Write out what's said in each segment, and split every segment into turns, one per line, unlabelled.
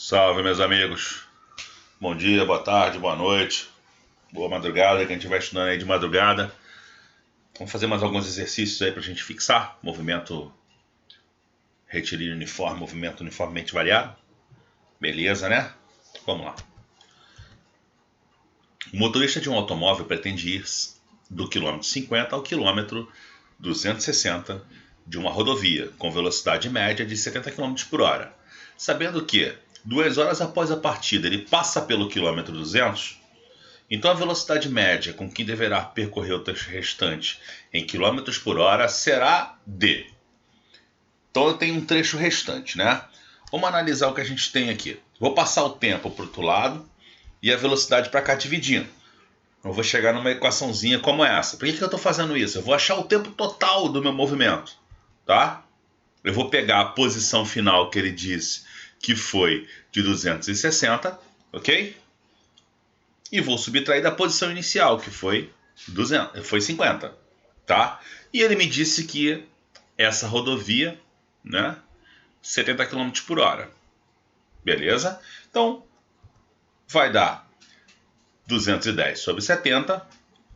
Salve, meus amigos. Bom dia, boa tarde, boa noite, boa madrugada, quem estiver estudando aí de madrugada. Vamos fazer mais alguns exercícios aí pra gente fixar movimento retilíneo uniforme, movimento uniformemente variado. Beleza, né? Vamos lá. O motorista de um automóvel pretende ir do quilômetro 50 ao quilômetro 260 de uma rodovia com velocidade média de 70 km por hora. Sabendo que 2 horas após a partida ele passa pelo quilômetro 200, então a velocidade média com que deverá percorrer o trecho restante em quilômetros por hora será d. Então tem um trecho restante, né? Vamos analisar o que a gente tem aqui. Vou passar o tempo para o outro lado e a velocidade para cá dividindo. Eu vou chegar numa equaçãozinha como essa. Por que eu estou fazendo isso? Eu vou achar o tempo total do meu movimento, tá? Eu vou pegar a posição final que ele disse que foi de 260, ok? E vou subtrair da posição inicial, que foi 50, tá? E ele me disse que essa rodovia, né, 70 km por hora. Beleza? Então, vai dar 210 sobre 70,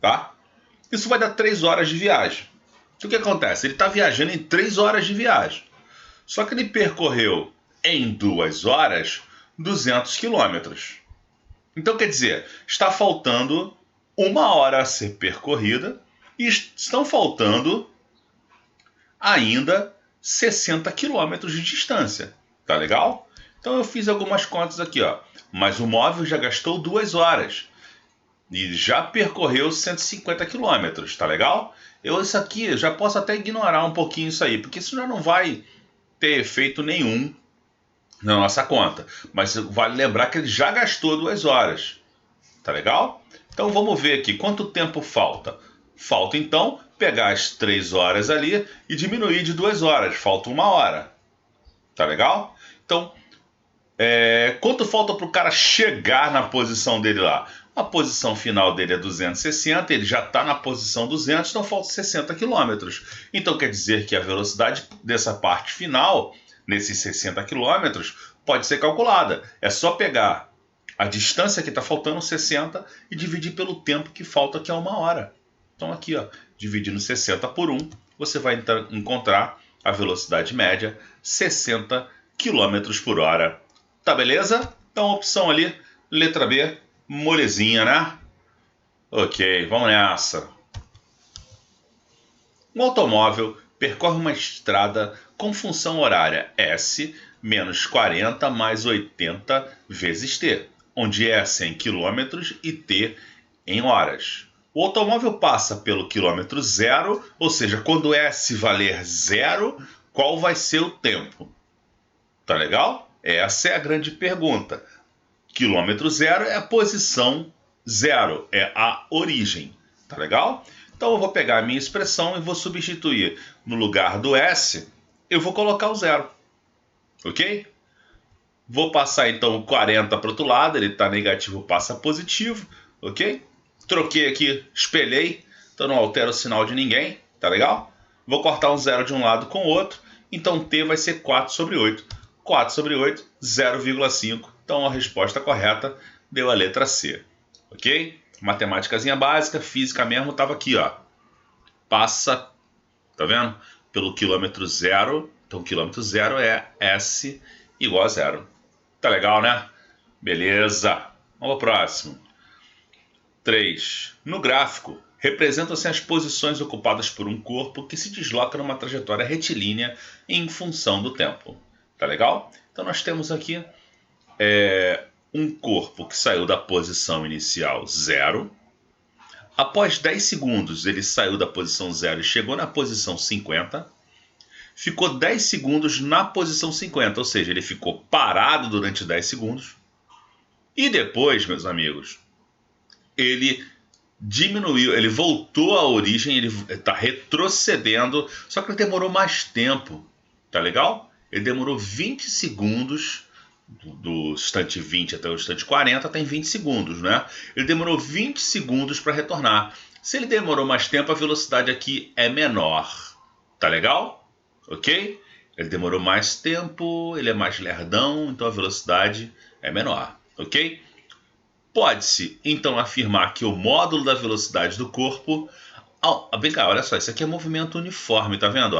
tá? Isso vai dar 3 horas de viagem. O que acontece? Ele está viajando em 3 horas de viagem. Só que ele percorreu em 2 horas 200 quilômetros. Então, quer dizer, está faltando 1 hora a ser percorrida e estão faltando ainda 60 quilômetros de distância. Tá legal? Então eu fiz algumas contas aqui, ó. Mas o móvel já gastou 2 horas e já percorreu 150 quilômetros, tá legal? Isso aqui, eu já posso até ignorar um pouquinho isso aí, porque isso já não vai ter efeito nenhum na nossa conta. Mas vale lembrar que ele já gastou 2 horas, tá legal? Então vamos ver aqui, quanto tempo falta? Falta então pegar as 3 horas ali e diminuir de 2 horas, falta 1 hora, tá legal? Então, quanto falta para o cara chegar na posição dele lá? A posição final dele é 260, ele já está na posição 200, então falta 60 km. Então quer dizer que a velocidade dessa parte final, nesses 60 km, pode ser calculada. É só pegar a distância que está faltando, 60, e dividir pelo tempo que falta, que é 1 hora. Então aqui, ó, dividindo 60 por 1, você vai encontrar a velocidade média, 60 km por hora. Tá beleza? Então opção ali, letra B, molezinha, né? Ok, vamos nessa. Um automóvel percorre uma estrada com função horária S menos 40 mais 80 vezes T, onde S é em quilômetros e T em horas. O automóvel passa pelo quilômetro 0, ou seja, quando S valer 0, qual vai ser o tempo? Tá legal? Essa é a grande pergunta. Quilômetro 0 é a posição 0, é a origem. Tá legal? Então eu vou pegar a minha expressão e vou substituir no lugar do S, eu vou colocar o 0. Ok? Vou passar então o 40 para o outro lado, ele está negativo, passa positivo. Ok? Troquei aqui, espelhei, então não altero o sinal de ninguém. Tá legal? Vou cortar um 0 de um lado com o outro, então T vai ser 4 sobre 8. 4 sobre 8, 0,5. Então a resposta correta deu a letra C. Ok? Matemáticazinha básica, física mesmo, estava aqui, ó. Passa, tá vendo? Pelo quilômetro 0. Então o quilômetro 0 é S igual a 0. Tá legal, né? Beleza. Vamos ao próximo. 3. No gráfico, representam-se as posições ocupadas por um corpo que se desloca numa trajetória retilínea em função do tempo. Tá legal? Então nós temos aqui um corpo que saiu da posição inicial 0. Após 10 segundos ele saiu da posição 0 e chegou na posição 50. Ficou 10 segundos na posição 50, ou seja, ele ficou parado durante 10 segundos. E depois, meus amigos, ele diminuiu, ele voltou à origem, ele está retrocedendo, só que ele demorou mais tempo. Tá legal? Ele demorou 20 segundos, do instante 20 até o instante 40 tem 20 segundos, né? Ele demorou 20 segundos para retornar. Se ele demorou mais tempo, a velocidade aqui é menor. Tá legal? Ok? Ele demorou mais tempo, ele é mais lerdão, então a velocidade é menor, ok? Pode-se, então, afirmar que o módulo da velocidade do corpo... vem cá, olha só, isso aqui é movimento uniforme, tá vendo?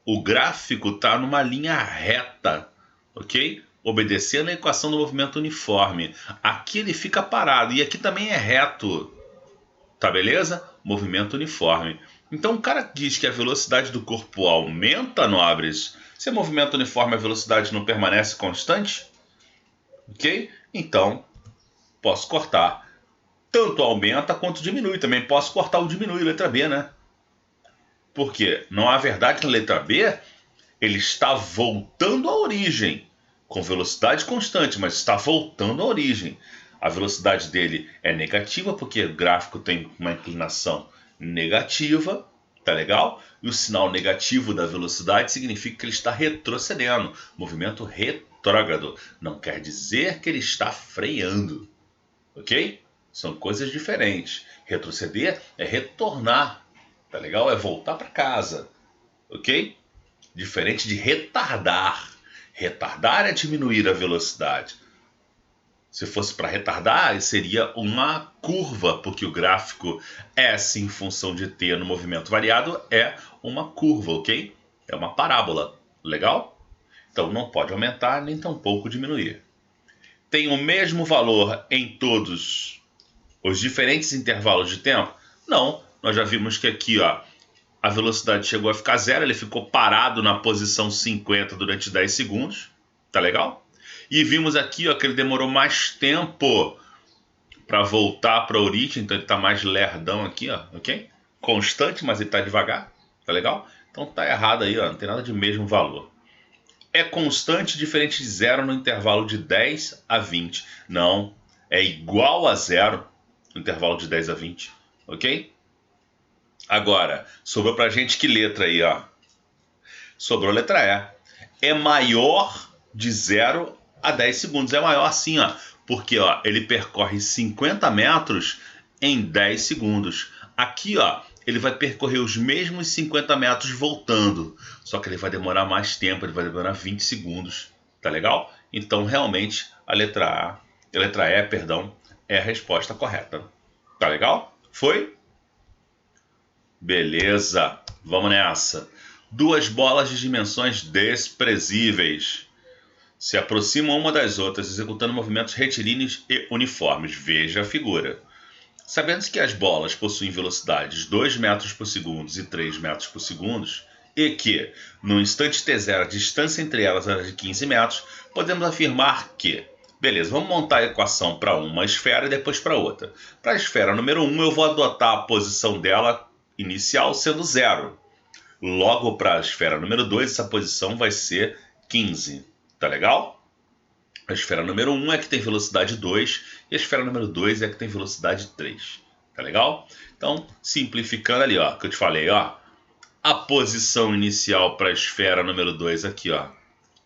O gráfico está numa linha reta, ok? Obedecendo a equação do movimento uniforme. Aqui ele fica parado e aqui também é reto, tá beleza? Movimento uniforme. Então o cara diz que a velocidade do corpo aumenta, nobres. Se é movimento uniforme, a velocidade não permanece constante? Ok? Então, posso cortar. Tanto aumenta quanto diminui. Também posso cortar o diminui, letra B, né? Porque não há verdade na letra B, ele está voltando à origem, com velocidade constante, mas está voltando à origem. A velocidade dele é negativa, porque o gráfico tem uma inclinação negativa, tá legal? E o sinal negativo da velocidade significa que ele está retrocedendo, movimento retrógrado. Não quer dizer que ele está freando, ok? São coisas diferentes. Retroceder é retornar, tá legal? É voltar para casa, ok? Diferente de retardar. Retardar é diminuir a velocidade. Se fosse para retardar, seria uma curva, porque o gráfico S em função de T no movimento variado é uma curva, ok? É uma parábola. Legal? Então não pode aumentar nem tampouco diminuir. Tem o mesmo valor em todos os diferentes intervalos de tempo? Não. Nós já vimos que aqui, a velocidade chegou a ficar zero, ele ficou parado na posição 50 durante 10 segundos, tá legal? E vimos aqui que ele demorou mais tempo para voltar para a origem, então ele está mais lerdão aqui, ok? Constante, mas ele está devagar, tá legal? Então tá errado aí, não tem nada de mesmo valor. É constante diferente de zero no intervalo de 10 a 20. Não, é igual a zero no intervalo de 10 a 20, ok? Agora, sobrou pra gente que letra aí, Sobrou a letra E. É maior de 0 a 10 segundos. É maior sim, porque ele percorre 50 metros em 10 segundos. Aqui, ele vai percorrer os mesmos 50 metros voltando. Só que ele vai demorar mais tempo, ele vai demorar 20 segundos. Tá legal? Então, realmente, a letra E, é a resposta correta. Tá legal? Foi? Beleza, vamos nessa. Duas bolas de dimensões desprezíveis se aproximam uma das outras, executando movimentos retilíneos e uniformes. Veja a figura. Sabendo que as bolas possuem velocidades 2 metros por segundo e 3 metros por segundo, e que, no instante t0, a distância entre elas era de 15 metros, podemos afirmar que... Beleza, vamos montar a equação para uma esfera e depois para outra. Para a esfera número 1, eu vou adotar a posição dela inicial sendo 0. Logo, para a esfera número 2, essa posição vai ser 15. Tá legal? A esfera número 1 é que tem velocidade 2 e a esfera número 2 é que tem velocidade 3. Tá legal? Então, simplificando ali, que eu te falei, a posição inicial para a esfera número 2 aqui,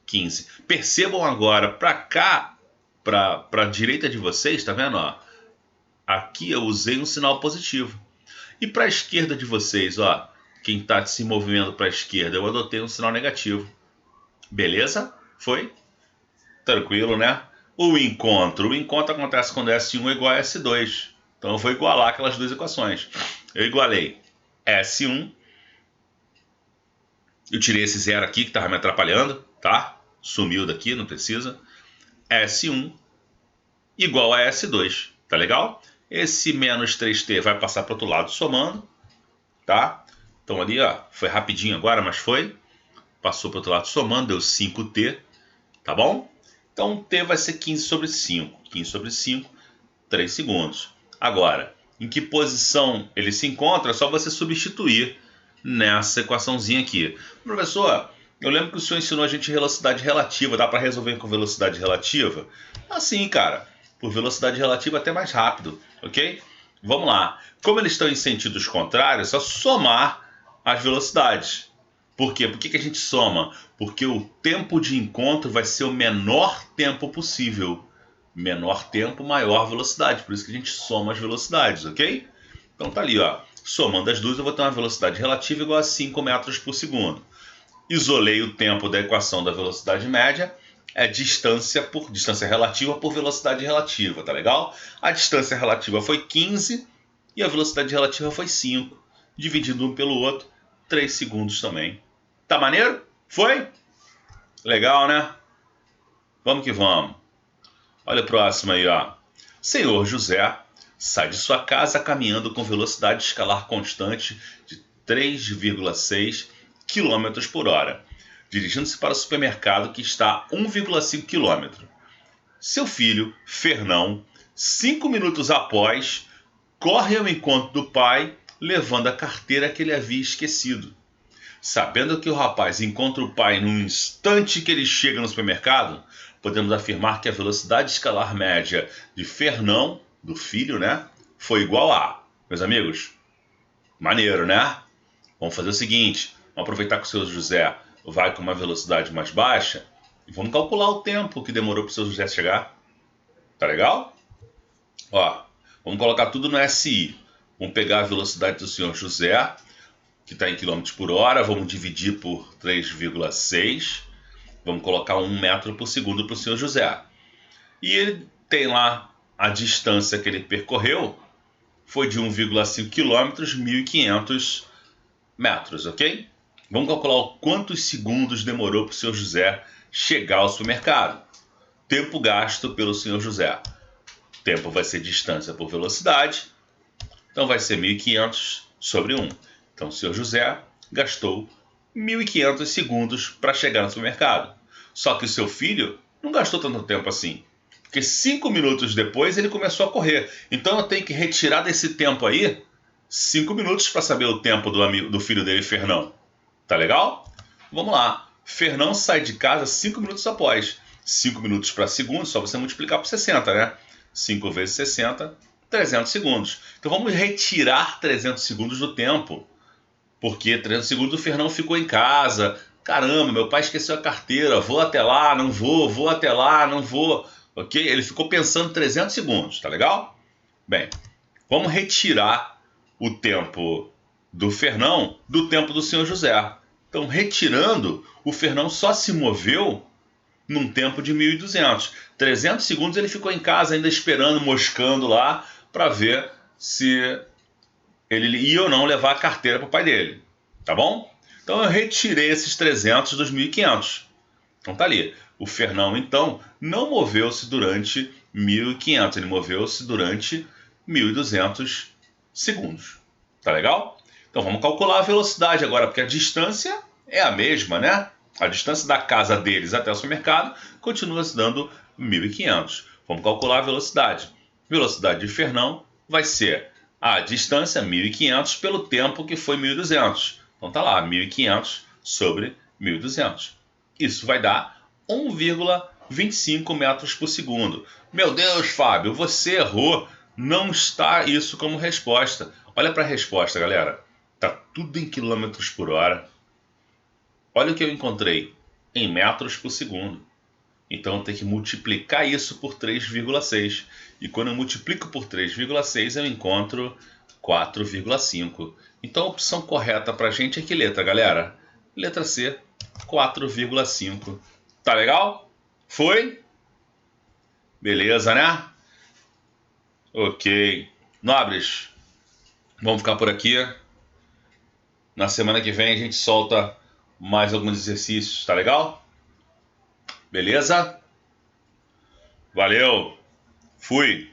15. Percebam agora, para cá, para a direita de vocês, tá vendo? Aqui eu usei um sinal positivo. E para a esquerda de vocês, quem está se movendo para a esquerda, eu adotei um sinal negativo. Beleza? Foi? Tranquilo, né? O encontro acontece quando S1 é igual a S2. Então eu vou igualar aquelas duas equações. Eu igualei S1. Eu tirei esse zero aqui que estava me atrapalhando, tá? Sumiu daqui, não precisa. S1 igual a S2, tá legal? Esse menos 3t vai passar para o outro lado somando, tá? Então ali, foi rapidinho agora, mas foi. Passou para o outro lado somando, deu 5t, tá bom? Então t vai ser 15 sobre 5. 15 sobre 5, 3 segundos. Agora, em que posição ele se encontra, é só você substituir nessa equaçãozinha aqui. Professor, eu lembro que o senhor ensinou a gente velocidade relativa. Dá para resolver com velocidade relativa? Assim, cara. Por velocidade relativa até mais rápido, ok? Vamos lá. Como eles estão em sentidos contrários, é só somar as velocidades. Por quê? Por que a gente soma? Porque o tempo de encontro vai ser o menor tempo possível. Menor tempo, maior velocidade. Por isso que a gente soma as velocidades, ok? Então tá ali, somando as duas, eu vou ter uma velocidade relativa igual a 5 metros por segundo. isolei o tempo da equação da velocidade média, é distância relativa por velocidade relativa, tá legal? A distância relativa foi 15 e a velocidade relativa foi 5. Dividindo um pelo outro, 3 segundos também. Tá maneiro? Foi? Legal, né? Vamos que vamos. Olha o próximo aí, ó. Senhor José sai de sua casa caminhando com velocidade escalar constante de 3,6 km por hora, dirigindo-se para o supermercado que está a 1,5 km. Seu filho, Fernão, 5 minutos após, corre ao encontro do pai, levando a carteira que ele havia esquecido. Sabendo que o rapaz encontra o pai no instante que ele chega no supermercado, podemos afirmar que a velocidade escalar média de Fernão, do filho, né, foi igual a... Meus amigos, maneiro, né? Vamos fazer o seguinte, vamos aproveitar que o seu José vai com uma velocidade mais baixa e vamos calcular o tempo que demorou para o seu José chegar. Tá legal? Ó, vamos colocar tudo no SI. Vamos pegar a velocidade do senhor José, que está em km por hora, vamos dividir por 3,6. Vamos colocar 1 metro por segundo para o senhor José. E ele tem lá a distância que ele percorreu, foi de 1,5 km, 1.500 metros, ok? Vamos calcular o quantos segundos demorou para o senhor José chegar ao supermercado. Tempo gasto pelo senhor José. Tempo vai ser distância por velocidade, então vai ser 1.500 sobre 1. Então o senhor José gastou 1.500 segundos para chegar no supermercado. Só que o seu filho não gastou tanto tempo assim, porque 5 minutos depois ele começou a correr. Então eu tenho que retirar desse tempo aí 5 minutos para saber o tempo do filho dele, Fernão. Tá legal? Vamos lá. Fernão sai de casa 5 minutos após. 5 minutos para segundo, só você multiplicar por 60, né? 5 vezes 60, 300 segundos. Então vamos retirar 300 segundos do tempo. Porque 300 segundos o Fernão ficou em casa. Caramba, meu pai esqueceu a carteira. Vou até lá, não vou. Vou até lá, não vou. Ok? Ele ficou pensando 300 segundos. Tá legal? Bem, vamos retirar o tempo do Fernão do tempo do senhor José. Então, retirando, o Fernão só se moveu num tempo de 1.200. 300 segundos ele ficou em casa ainda esperando, moscando lá, para ver se ele ia ou não levar a carteira para o pai dele. Tá bom? Então, eu retirei esses 300 dos 1.500. Então, tá ali. O Fernão, então, não moveu-se durante 1.500. Ele moveu-se durante 1.200 segundos. Tá legal? Então vamos calcular a velocidade agora, porque a distância é a mesma, né? A distância da casa deles até o supermercado continua se dando 1.500. Vamos calcular a velocidade. Velocidade de Fernão vai ser a distância 1.500 pelo tempo que foi 1.200. Então tá lá, 1.500 sobre 1.200. Isso vai dar 1,25 metros por segundo. Meu Deus, Fábio, você errou. Não está isso como resposta. Olha para a resposta, galera. Tá tudo em quilômetros por hora. Olha o que eu encontrei. Em metros por segundo. Então eu tenho que multiplicar isso por 3,6. E quando eu multiplico por 3,6, eu encontro 4,5. Então a opção correta para a gente é que letra, galera? Letra C, 4,5. Tá legal? Foi? Beleza, né? Ok. Nobres, vamos ficar por aqui. Na semana que vem a gente solta mais alguns exercícios, tá legal? Beleza? Valeu! Fui!